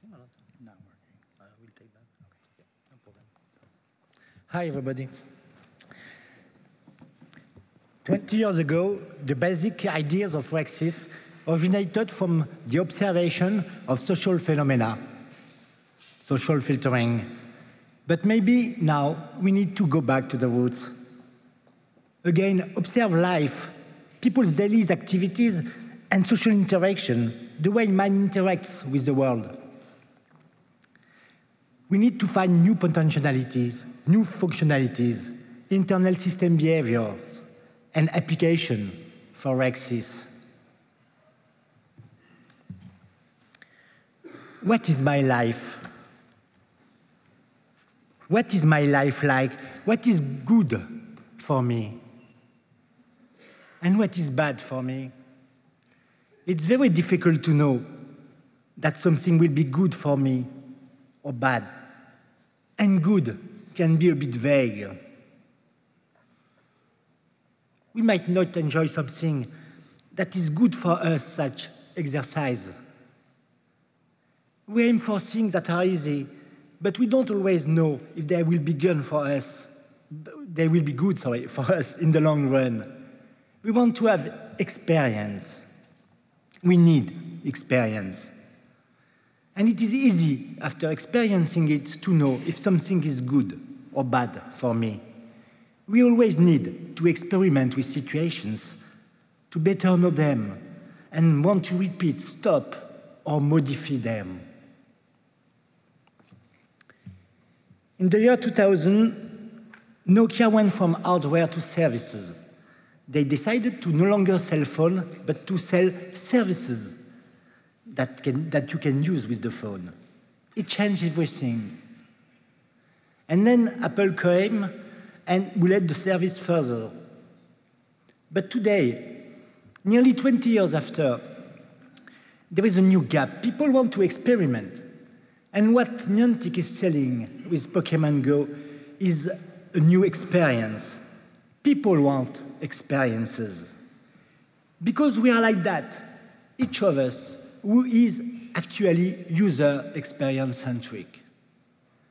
working or not? Not working. We'll take that. Okay. Yeah, no problem. Hi, everybody. 20 years ago, the basic ideas of RecSys originated from the observation of social phenomena, social filtering. But maybe now we need to go back to the roots. Again, observe life, people's daily activities and social interaction, the way man interacts with the world. We need to find new potentialities, new functionalities, internal system behaviors, and application for RecSys. What is my life? What is my life like? What is good for me? And what is bad for me? It's very difficult to know that something will be good for me or bad. And good can be a bit vague. We might not enjoy something that is good for us, such exercise. We aim for things that are easy, but we don't always know if they will be good for us. They will be good, for us in the long run. We want to have experience. We need experience. And it is easy, after experiencing it, to know if something is good or bad for me. We always need to experiment with situations to better know them and want to repeat, stop, or modify them. In the year 2000, Nokia went from hardware to services. They decided to no longer sell phones, but to sell services that you can use with the phone. It changed everything. And then Apple came and we led the service further. But today, nearly 20 years after, there is a new gap. People want to experiment. And what Niantic is selling with Pokémon Go is a new experience. People want experiences. Because we are like that, each of us who is actually user experience-centric.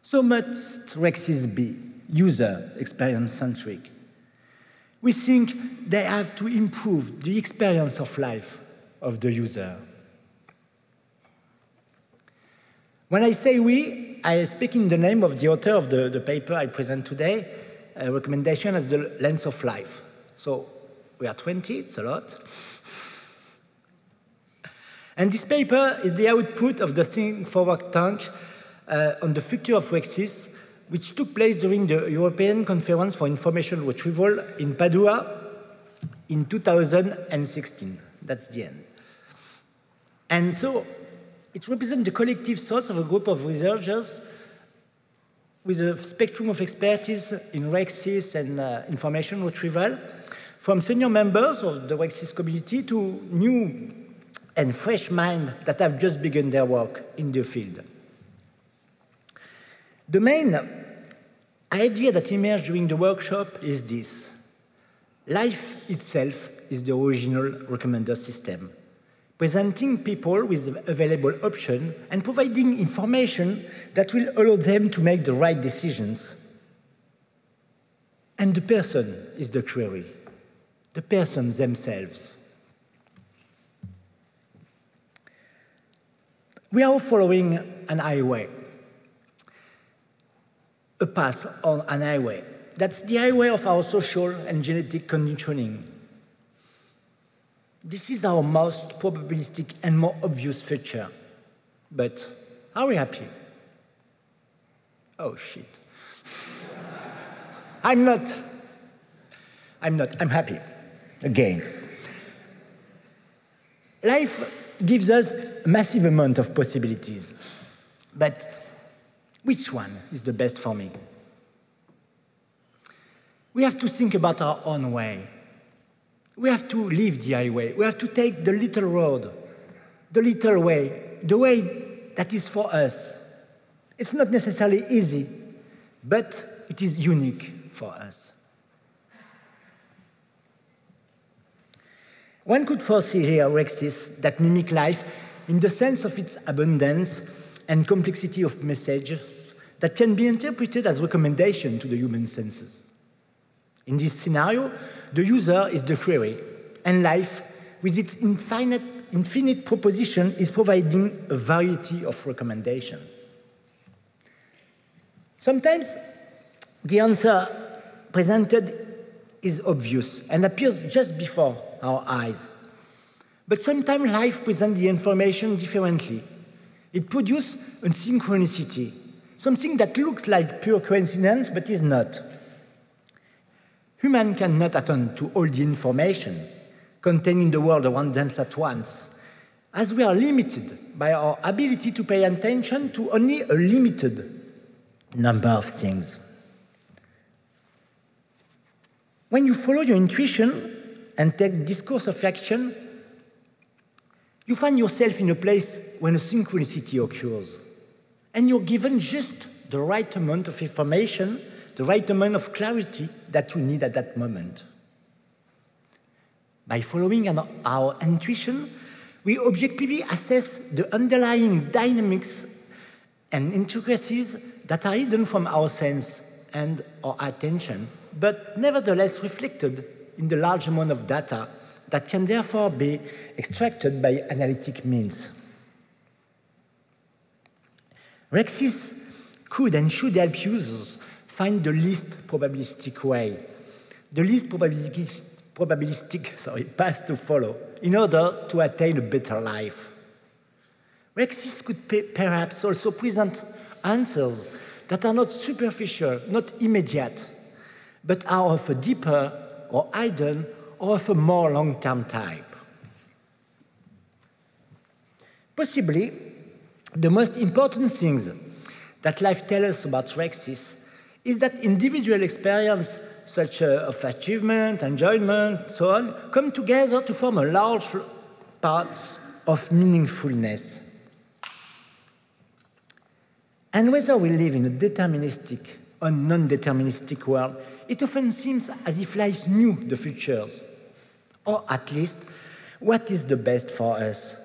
So must RecSys be user experience-centric. We think they have to improve the experience of life of the user. When I say we, I speak in the name of the author of the paper I present today, a recommendation as the length of life. So we are 20, it's a lot. And this paper is the output of the Think Forward tank on the future of RecSys, which took place during the European Conference for Information Retrieval in Padua in 2016. That's the end. And so it represents the collective thoughts of a group of researchers with a spectrum of expertise in RecSys and information retrieval, from senior members of the RecSys community to new and fresh minds that have just begun their work in the field. The main idea that emerged during the workshop is this: life itself is the original recommender system, presenting people with available options and providing information that will allow them to make the right decisions. And the person is the query, the person themselves. We are following an highway, a path on an highway. That's the highway of our social and genetic conditioning. This is our most probabilistic and more obvious feature. But are we happy? Oh, shit. I'm not. I'm happy. Again. Life gives us a massive amount of possibilities. But which one is the best for me? We have to think about our own way. We have to leave the highway. We have to take the little road, the little way, the way that is for us. It's not necessarily easy, but it is unique for us. One could foresee here RecSys that mimic life in the sense of its abundance and complexity of messages that can be interpreted as recommendation to the human senses. In this scenario, the user is the query, and life, with its infinite proposition, is providing a variety of recommendations. Sometimes the answer presented is obvious and appears just before our eyes. But sometimes life presents the information differently. It produces a synchronicity, something that looks like pure coincidence but is not. Humans cannot attend to all the information contained in the world around them at once, as we are limited by our ability to pay attention to only a limited number of things. When you follow your intuition and take discourse of action, you find yourself in a place when a synchronicity occurs, and you're given just the right amount of information, the right amount of clarity that you need at that moment. By following our intuition, we objectively assess the underlying dynamics and intricacies that are hidden from our sense and our attention, but nevertheless reflected in the large amount of data that can therefore be extracted by analytic means. RecSys could and should help users find the least probabilistic way, the least probabilistic path to follow in order to attain a better life. RecSys could perhaps also present answers that are not superficial, not immediate, but are of a deeper or hidden or of a more long-term type. Possibly, the most important things that life tells us about RecSys is that individual experience, such of achievement, enjoyment, so on, come together to form a large part of meaningfulness. And whether we live in a deterministic or non-deterministic world, it often seems as if life knew the futures, or at least what is the best for us.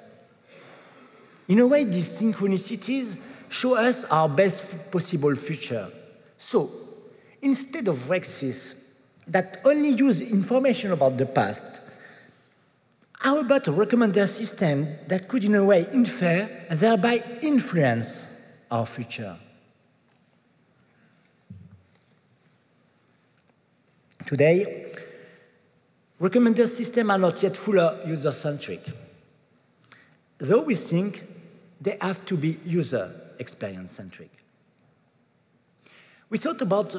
In a way, these synchronicities show us our best possible future. So, instead of RecSys that only use information about the past, how about a recommender system that could, in a way, infer and thereby influence our future? Today, recommender systems are not yet fully user-centric, though we think they have to be user experience-centric. We thought about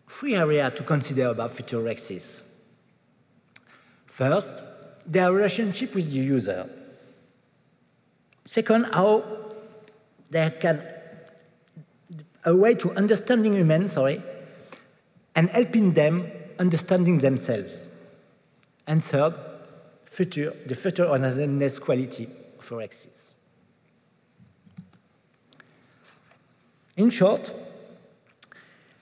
3 areas to consider about future RecSys. First, their relationship with the user. Second, how they can a way to understanding humans, and helping them understanding themselves. And third, the future honestness quality of RecSys. In short,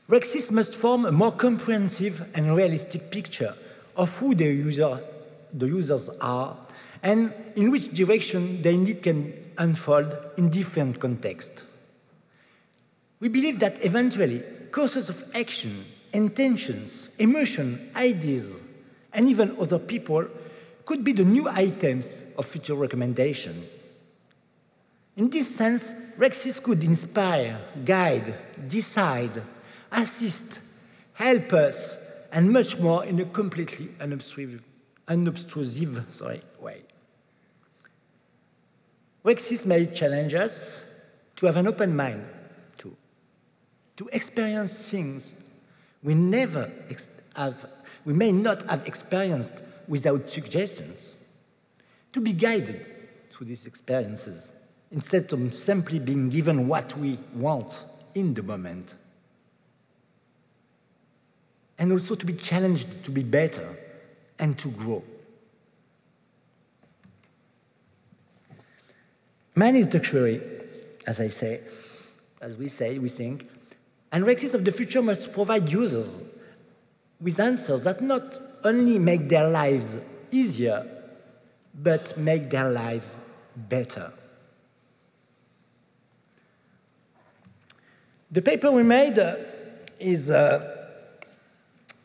RecSys must form a more comprehensive and realistic picture of who the users are and in which direction their need can unfold in different contexts. We believe that eventually courses of action, intentions, emotion, ideas, and even other people could be the new items of future recommendation. In this sense, RecSys could inspire, guide, decide, assist, help us, and much more in a completely unobtrusive way. RecSys may challenge us to have an open mind, to experience things we may not have experienced without suggestions, to be guided through these experiences instead of simply being given what we want in the moment, and also to be challenged to be better and to grow. Man is the query, we think, and RecSys of the future must provide users with answers that not only make their lives easier, but make their lives better. The paper we made is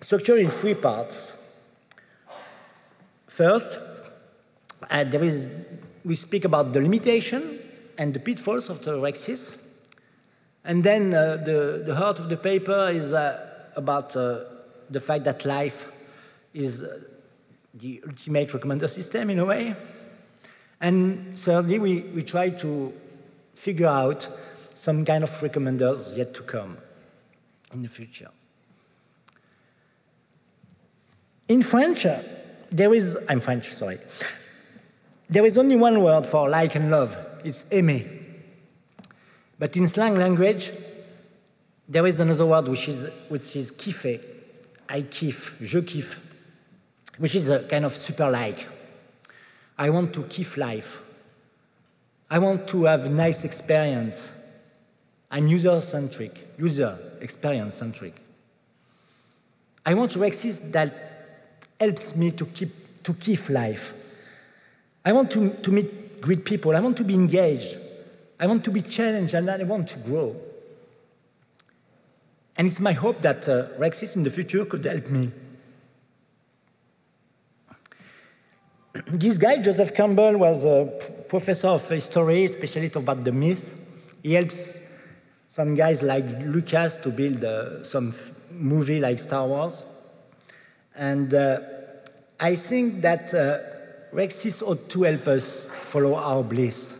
structured in 3 parts. First, we speak about the limitation and the pitfalls of the RecSys. And then the heart of the paper is about the fact that life is the ultimate recommender system in a way. And thirdly, we try to figure out some kind of recommenders yet to come in the future. In French, I'm French, sorry. There is only one word for like and love, it's aimer. But in slang language, there is another word which is kiffer. I kiffe, je kiffe, which is a kind of super like. I want to kiff life. I want to have nice experience. I'm user-centric, user experience-centric. I want RecSys that helps me to kiff life. I want to meet great people. I want to be engaged. I want to be challenged, and I want to grow. And it's my hope that RecSys in the future could help me. This guy, Joseph Campbell, was a professor of history, specialist about the myth. He helps some guys like Lucas to build some movie like Star Wars. And I think that RecSys ought to help us follow our bliss.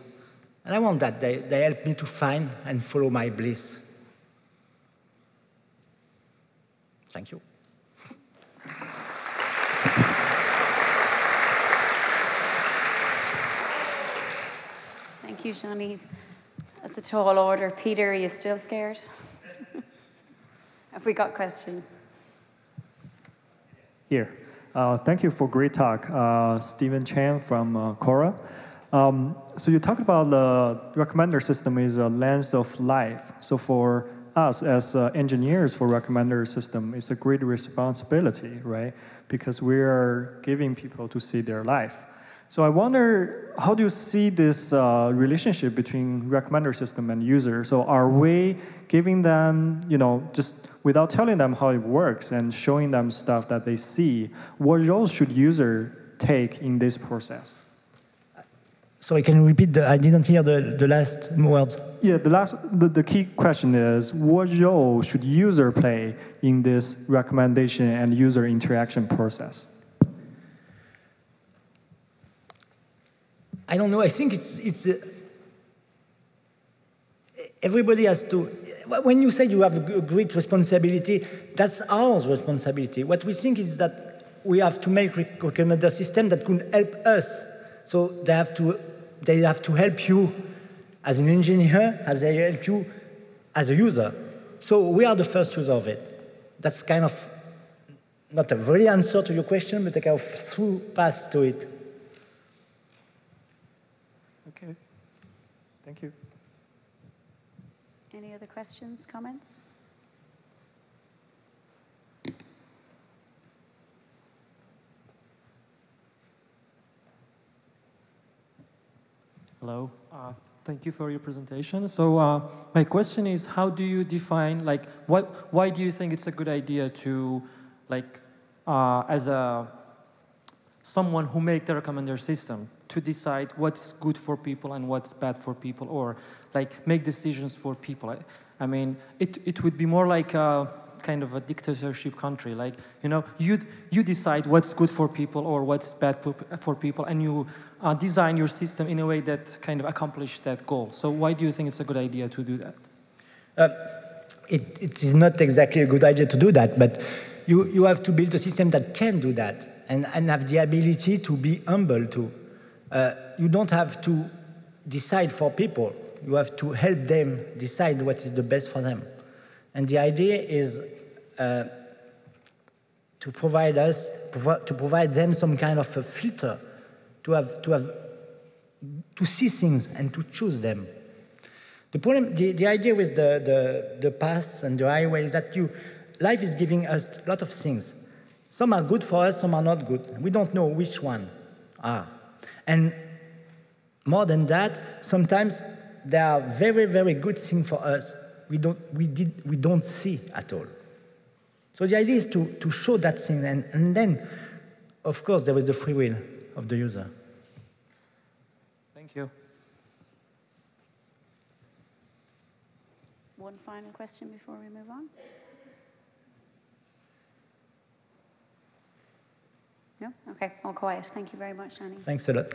And I want that. They help me to find and follow my bliss. Thank you. Thank you, Jean-Yves. That's a tall order. Peter, are you still scared? Have we got questions? Here. Thank you for great talk. Stephen Chan from Cora. So you talked about the recommender system is a lens of life. So for us as engineers for recommender system, it's a great responsibility, right? Because we are giving people to see their life. So I wonder, how do you see this relationship between recommender system and user? So are we giving them, just without telling them how it works and showing them stuff that they see, what role should user take in this process? So I can repeat, I didn't hear the last words. Yeah, the key question is, what role should user play in this recommendation and user interaction process? I don't know. I think it's everybody has to. When you say you have a great responsibility, that's our responsibility. What we think is that we have to make recommender system that could help us. So they have to help you as an engineer, as they help you as a user. So we are the first user of it. That's kind of not a really answer to your question, but a kind of through path to it. Okay, thank you. Any other questions, comments? Hello, thank you for your presentation. So my question is, how do you define, why do you think it's a good idea to, as someone who make the recommender system, to decide what's good for people and what's bad for people, or make decisions for people? I mean, it would be more like a kind of a dictatorship country. You decide what's good for people or what's bad for people, and you design your system in a way that kind of accomplish that goal. So why do you think it's a good idea to do that? It is not exactly a good idea to do that, but you have to build a system that can do that and have the ability to be humble too. You don't have to decide for people. You have to help them decide what is the best for them. And the idea is to provide them some kind of a filter, to see things and to choose them. The problem, the idea with the paths and the highway is that life is giving us a lot of things. Some are good for us, some are not good. We don't know which one are. And more than that, sometimes there are very, very good things for us we don't see at all. So the idea is to show that thing, and then, of course, there is the free will of the user. Thank you. One final question before we move on. No? Okay, all quiet. Thank you very much, Jean-Yves. Thanks a lot.